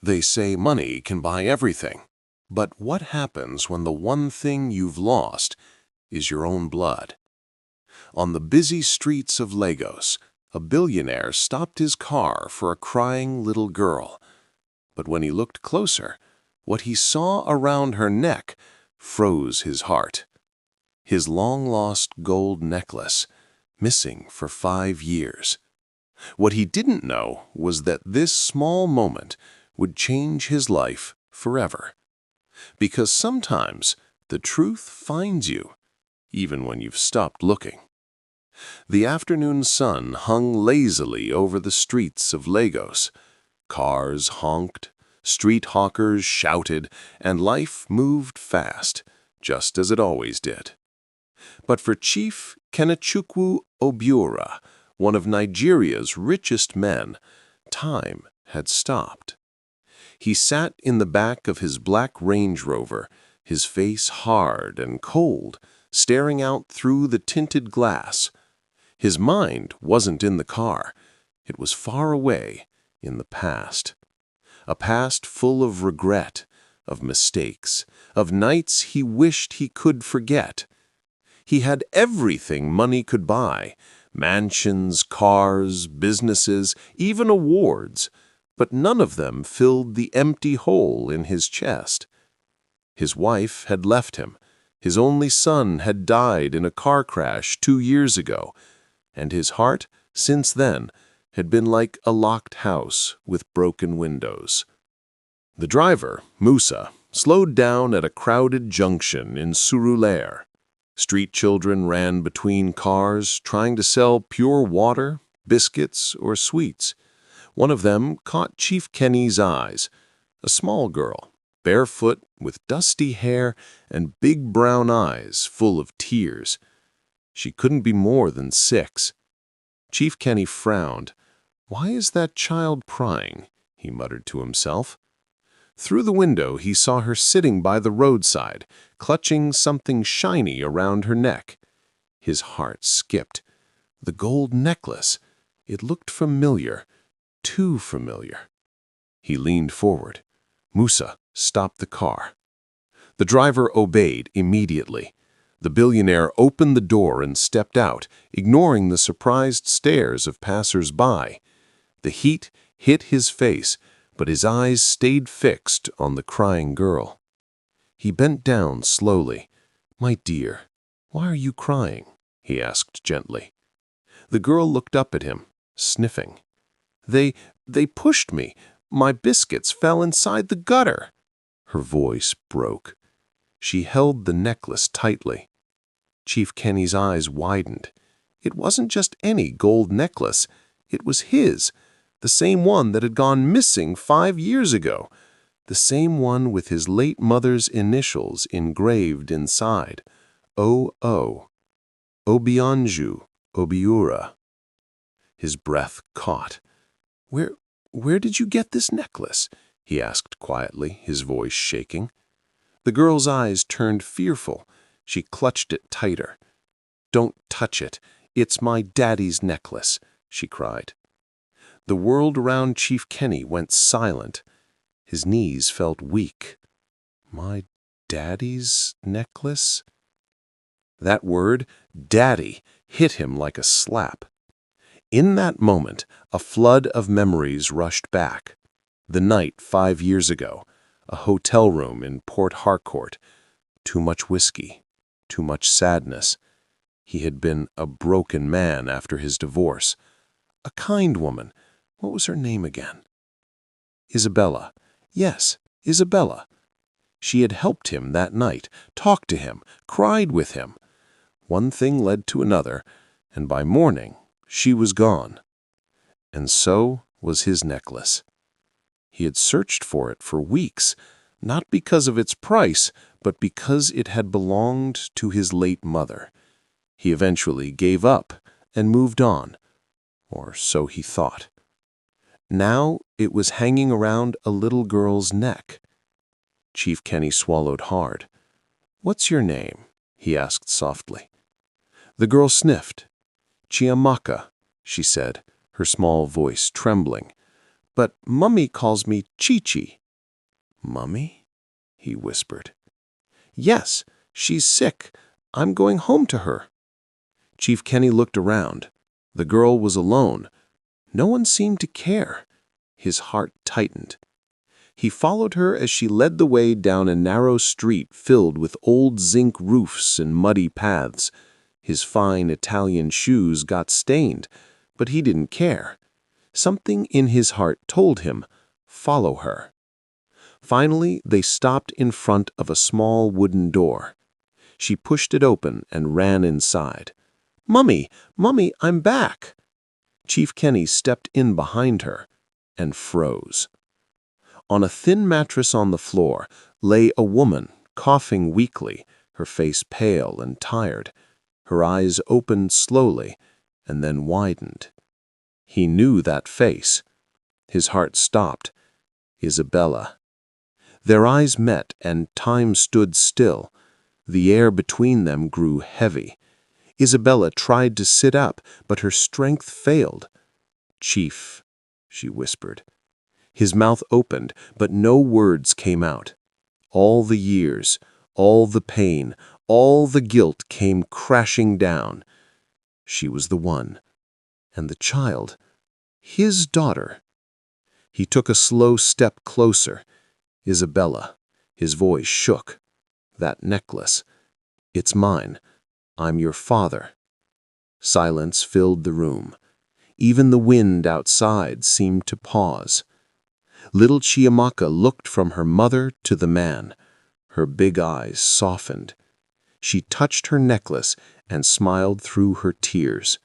They say money can buy everything. But what happens when the one thing you've lost is your own blood? On the busy streets of Lagos, a billionaire stopped his car for a crying little girl. But when he looked closer, what he saw around her neck froze his heart. His long-lost gold necklace, missing for 5 years. What he didn't know was that this small moment would change his life forever. Because sometimes the truth finds you, even when you've stopped looking. The afternoon sun hung lazily over the streets of Lagos. Cars honked, street hawkers shouted, and life moved fast, just as it always did. But for Chief Kenechukwu Obiora, one of Nigeria's richest men, time had stopped. He sat in the back of his black Range Rover, his face hard and cold, staring out through the tinted glass. His mind wasn't in the car. It was far away in the past. A past full of regret, of mistakes, of nights he wished he could forget. He had everything money could buy: mansions, cars, businesses, even awards, but none of them filled the empty hole in his chest. His wife had left him. His only son had died in a car crash 2 years ago, and his heart, since then, had been like a locked house with broken windows. The driver, Musa, slowed down at a crowded junction in Surulere. Street children ran between cars, trying to sell pure water, biscuits, or sweets. One of them caught Chief Kenny's eyes, a small girl, barefoot, with dusty hair and big brown eyes full of tears. She couldn't be more than 6. Chief Kenny frowned. "Why is that child crying?" he muttered to himself. Through the window he saw her sitting by the roadside, clutching something shiny around her neck. His heart skipped. The gold necklace. It looked familiar, too familiar. He leaned forward. Musa stopped the car. The driver obeyed immediately. The billionaire opened the door and stepped out, ignoring the surprised stares of passers-by. The heat hit his face, but his eyes stayed fixed on the crying girl. He bent down slowly. "My dear, why are you crying?" he asked gently. The girl looked up at him, sniffing. They pushed me. My biscuits fell inside the gutter." Her voice broke. She held the necklace tightly. Chief Kenny's eyes widened. It wasn't just any gold necklace. It was his, the same one that had gone missing 5 years ago, the same one with his late mother's initials engraved inside. O.O. Obianju Obiora. His breath caught. Where did you get this necklace?" he asked quietly, his voice shaking. The girl's eyes turned fearful. She clutched it tighter. "Don't touch it. It's my daddy's necklace," she cried. The world around Chief Kenny went silent. His knees felt weak. "My daddy's necklace?" That word, daddy, hit him like a slap. In that moment, a flood of memories rushed back. The night 5 years ago, a hotel room in Port Harcourt, too much whiskey, too much sadness. He had been a broken man after his divorce. A kind woman. What was her name again? Isabella. Yes, Isabella. She had helped him that night, talked to him, cried with him. One thing led to another, and by morning, she was gone. And so was his necklace. He had searched for it for weeks, not because of its price, but because it had belonged to his late mother. He eventually gave up and moved on, or so he thought. Now it was hanging around a little girl's neck. Chief Kenny swallowed hard. "What's your name?" he asked softly. The girl sniffed. "Chiamaka," she said, her small voice trembling. but Mummy calls me Chi-Chi." "Mummy?" he whispered. "Yes, she's sick. I'm going home to her." Chief Kenny looked around. The girl was alone. No one seemed to care. His heart tightened. He followed her as she led the way down a narrow street filled with old zinc roofs and muddy paths. His fine Italian shoes got stained, but he didn't care. Something in his heart told him, follow her. Finally, they stopped in front of a small wooden door. She pushed it open and ran inside. "Mummy, Mummy, I'm back!" Chief Kenny stepped in behind her and froze. On a thin mattress on the floor lay a woman, coughing weakly, her face pale and tired. Her eyes opened slowly and then widened. He knew that face. His heart stopped. Isabella. Their eyes met and time stood still. The air between them grew heavy. Isabella tried to sit up, but her strength failed. "Chief," she whispered. His mouth opened, but no words came out. All the years, all the pain, all the guilt came crashing down. She was the one. And the child, his daughter. He took a slow step closer. "Isabella." His voice shook. "That necklace. It's mine. I'm your father." Silence filled the room. Even the wind outside seemed to pause. Little Chiamaka looked from her mother to the man. Her big eyes softened. She touched her necklace and smiled through her tears.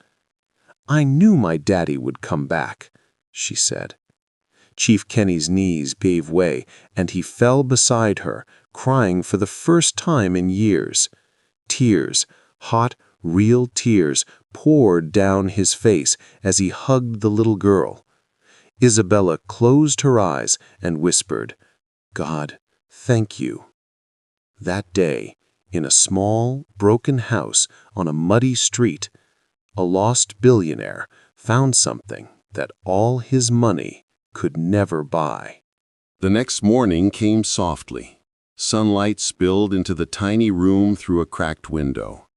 "I knew my daddy would come back," she said. Chief Kenny's knees gave way, and he fell beside her, crying for the first time in years. Tears, hot, real tears, poured down his face as he hugged the little girl. Isabella closed her eyes and whispered, "God, thank you." That day, in a small, broken house on a muddy street, a lost billionaire found something that all his money could never buy. The next morning came softly. Sunlight spilled into the tiny room through a cracked window.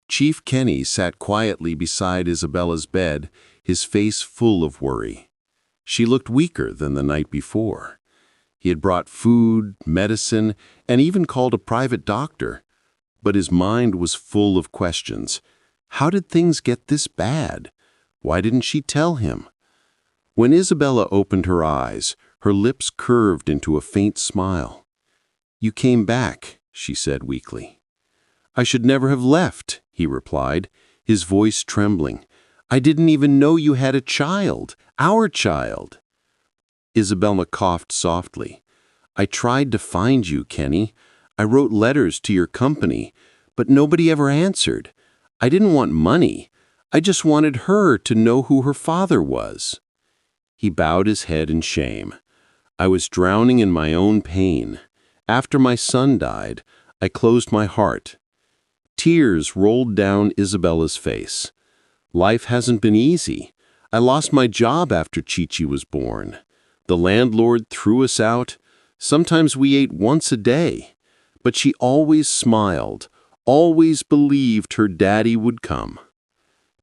Chief Kenny sat quietly beside Isabella's bed, his face full of worry. She looked weaker than the night before. He had brought food, medicine, and even called a private doctor. But his mind was full of questions. How did things get this bad? Why didn't she tell him? When Isabella opened her eyes, her lips curved into a faint smile. "You came back," she said weakly. "I should never have left," he replied, his voice trembling. "I didn't even know you had a child, our child." Isabella coughed softly. "I tried to find you, Kenny. I wrote letters to your company, but nobody ever answered. I didn't want money. I just wanted her to know who her father was." He bowed his head in shame. "I was drowning in my own pain. After my son died, I closed my heart." Tears rolled down Isabella's face. "Life hasn't been easy. I lost my job after Chi-Chi was born. The landlord threw us out. Sometimes we ate once a day. But she always smiled, always believed her daddy would come."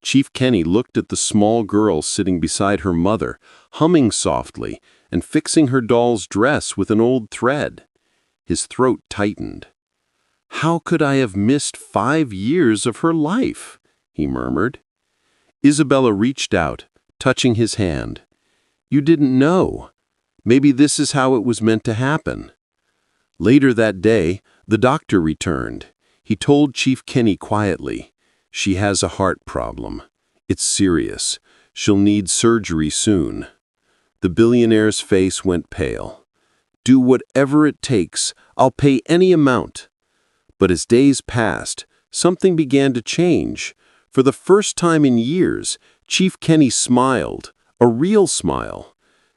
Chief Kenny looked at the small girl sitting beside her mother, humming softly and fixing her doll's dress with an old thread. His throat tightened. "How could I have missed 5 years of her life?" he murmured. Isabella reached out, touching his hand. "You didn't know. Maybe this is how it was meant to happen." Later that day, the doctor returned. He told Chief Kenny quietly, "She has a heart problem. It's serious. She'll need surgery soon." The billionaire's face went pale. "Do whatever it takes. I'll pay any amount." But as days passed, something began to change. For the first time in years, Chief Kenny smiled, a real smile.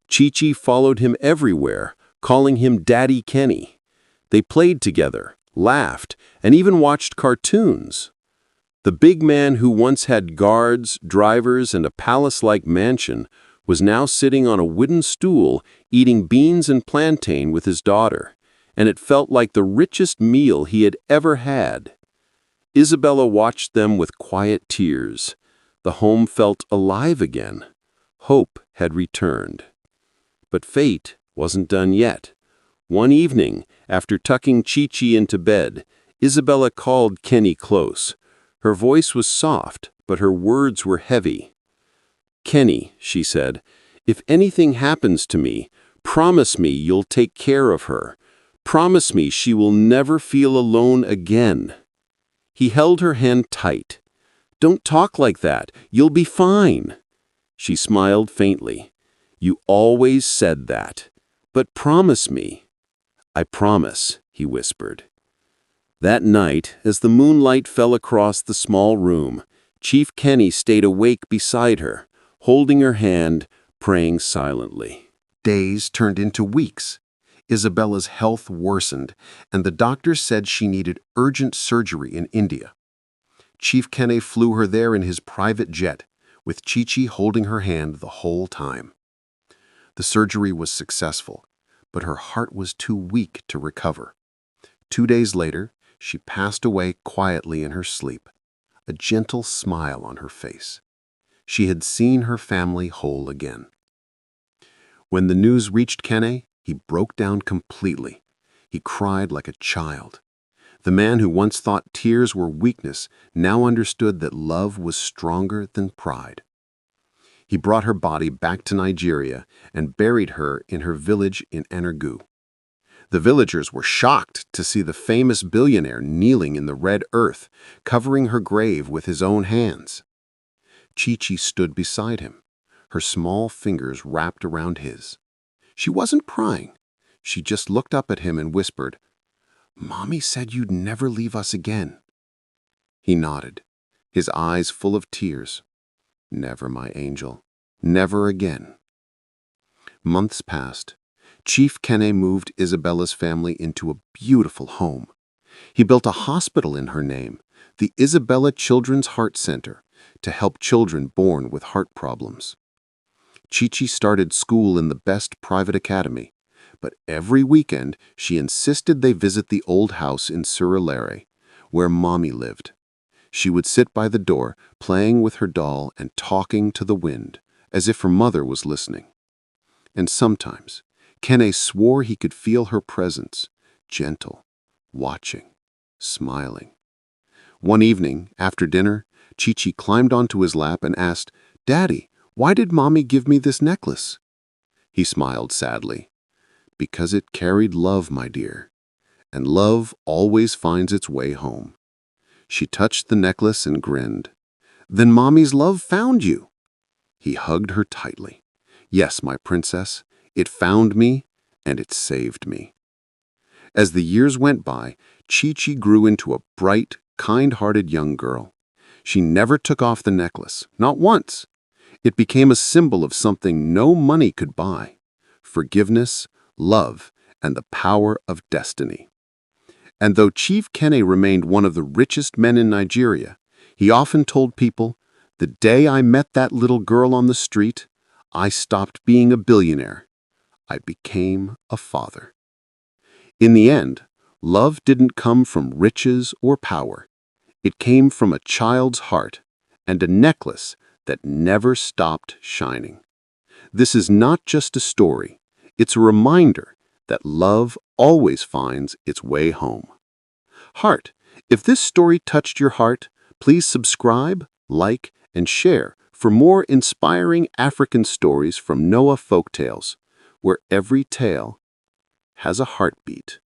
Chi-Chi followed him everywhere, calling him Daddy Kenny. They played together, laughed, and even watched cartoons. The big man who once had guards, drivers, and a palace-like mansion was now sitting on a wooden stool eating beans and plantain with his daughter, and it felt like the richest meal he had ever had. Isabella watched them with quiet tears. The home felt alive again. Hope had returned. But fate wasn't done yet. One evening, after tucking Chi-Chi into bed, Isabella called Kenny close. Her voice was soft, but her words were heavy. "Kenny," she said, "if anything happens to me, promise me you'll take care of her. Promise me she will never feel alone again." He held her hand tight. "Don't talk like that. You'll be fine." She smiled faintly. "You always said that. But promise me." "I promise," he whispered. That night, as the moonlight fell across the small room, Chief Kenny stayed awake beside her, holding her hand, praying silently. Days turned into weeks. Isabella's health worsened, and the doctor said she needed urgent surgery in India. Chief Kenny flew her there in his private jet, with Chi-Chi holding her hand the whole time. The surgery was successful, but her heart was too weak to recover. 2 days later, she passed away quietly in her sleep, a gentle smile on her face. She had seen her family whole again. When the news reached Kenny, he broke down completely. He cried like a child. The man who once thought tears were weakness now understood that love was stronger than pride. He brought her body back to Nigeria and buried her in her village in Enugu. The villagers were shocked to see the famous billionaire kneeling in the red earth, covering her grave with his own hands. Chi-Chi stood beside him, her small fingers wrapped around his. She wasn't crying. She just looked up at him and whispered, "Mommy said you'd never leave us again." He nodded, his eyes full of tears. "Never, my angel. Never again." Months passed. Chief Kenny moved Isabella's family into a beautiful home. He built a hospital in her name, the Isabella Children's Heart Center, to help children born with heart problems. Chi-Chi started school in the best private academy, but every weekend she insisted they visit the old house in Surulere, where Mommy lived. She would sit by the door, playing with her doll and talking to the wind, as if her mother was listening. And sometimes, Kenny swore he could feel her presence, gentle, watching, smiling. One evening, after dinner, Chi-Chi climbed onto his lap and asked, "Daddy, why did Mommy give me this necklace?" He smiled sadly. "Because it carried love, my dear, and love always finds its way home." She touched the necklace and grinned. "Then Mommy's love found you." He hugged her tightly. "Yes, my princess, it found me and it saved me." As the years went by, Chi-Chi grew into a bright, kind-hearted young girl. She never took off the necklace, not once. It became a symbol of something no money could buy: forgiveness, love, and the power of destiny. And though Chief Kenny remained one of the richest men in Nigeria, he often told people, "The day I met that little girl on the street, I stopped being a billionaire. I became a father." In the end, love didn't come from riches or power. It came from a child's heart and a necklace that never stopped shining. This is not just a story. It's a reminder that love always finds its way home. Heart, if this story touched your heart, please subscribe, like, and share for more inspiring African stories from Noah Folktales, where every tale has a heartbeat.